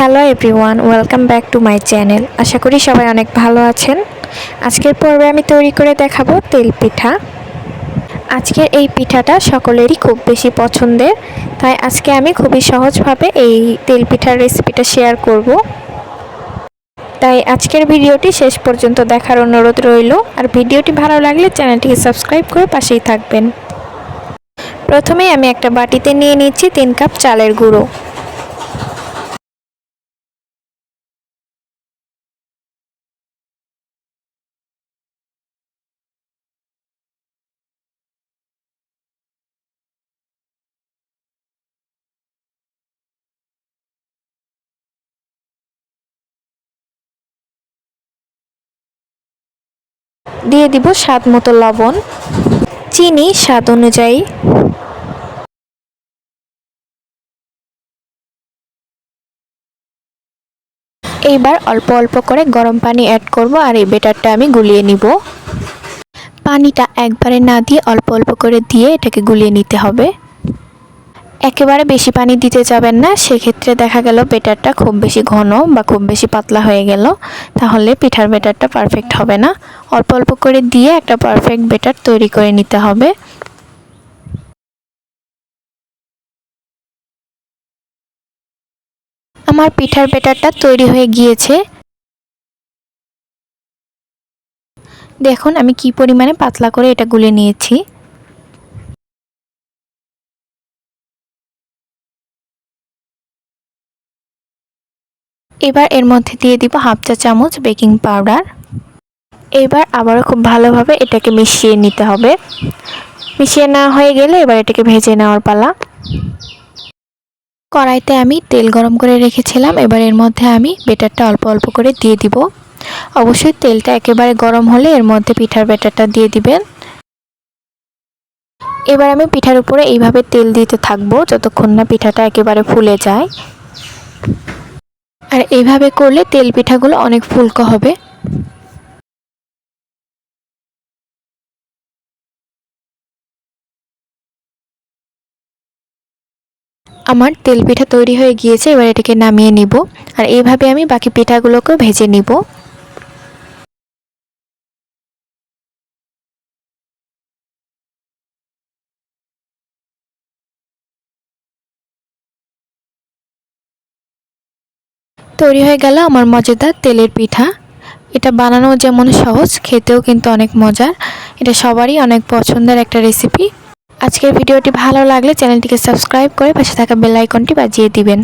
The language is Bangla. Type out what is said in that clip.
Hello everyone, welcome back to my channel. আশা করি সবাই অনেক ভালো আছেন। আজকের পর্বে আমি তৈরি করে দেখাবো তেল পিঠা। আজকের এই পিঠাটা সকলেরই খুব বেশি পছন্দের, তাই আজকে আমি খুবই সহজভাবে এই তেল পিঠার রেসিপিটা শেয়ার করব। তাই আজকের ভিডিওটি শেষ পর্যন্ত দেখার অনুরোধ রইল। আর ভিডিওটি ভালো লাগলে চ্যানেলটিকে সাবস্ক্রাইব করে পাশেই থাকবেন। প্রথমেই আমি একটা বাটিতে নিয়ে নিচ্ছি 3 কাপ চালের গুঁড়ো। দিয়ে দিব স্বাদ মতো লবণ, চিনি স্বাদ অনুযায়ী, এইবার অল্প অল্প করে গরম পানি অ্যাড করব আর এই ব্যাটারটা আমি গুলিয়ে নিব। পানিটা একবারে না দিয়ে অল্প অল্প করে দিয়ে এটাকে গুলিয়ে নিতে হবে। একেবারে বেশি পানি দিতে যাবেন না, সেক্ষেত্রে দেখা গেল ব্যাটারটা খুব বেশি ঘন বা খুব বেশি পাতলা হয়ে গেল, তাহলে পিঠার ব্যাটারটা পারফেক্ট হবে না। অল্প অল্প করে দিয়ে একটা পারফেক্ট ব্যাটার তৈরি করে নিতে হবে। আমার পিঠার ব্যাটারটা তৈরি হয়ে গিয়েছে। দেখুন আমি কি পরিমাণে পাতলা করে এটা গুলে নিয়েছি। এবার এর মধ্যে দিয়ে দিব হাফ চা চামচ বেকিং পাউডার। এবার আবারও খুব ভালোভাবে এটাকে মিশিয়ে নিতে হবে। মিশিয়ে নেওয়া হয়ে গেলে এবার এটাকে ভেজে নেওয়ার পালা। কড়াইতে আমি তেল গরম করে রেখেছিলাম, এবার এর মধ্যে আমি ব্যাটারটা অল্প অল্প করে দিয়ে দিব। অবশ্যই তেলটা একেবারে গরম হলে এর মধ্যে পিঠার ব্যাটারটা দিয়ে দিবেন। এবার আমি পিঠার উপরে এইভাবে তেল দিতে থাকবো যতক্ষণ না পিঠাটা একেবারে ফুলে যায়। আর এইভাবে করলে তেল পিঠাগুলো অনেক ফুলকো হবে। আমার তেল পিঠা তৈরি হয়ে গিয়েছে, এবার এটাকে নামিয়ে নিব। আর এইভাবে আমি বাকি পিঠাগুলোকেও ভেজে নিব। তৈরি হয়ে গেল আমার মজাদার তেলের পিঠা। এটা বানানো যেমন সহজ, খেতেও কিন্তু অনেক মজার। এটা সবারই অনেক পছন্দের একটা রেসিপি। আজকের ভিডিওটি ভালো লাগলে চ্যানেলটিকে সাবস্ক্রাইব করে পাশে থাকা বেল আইকনটি বাজিয়ে দিবেন।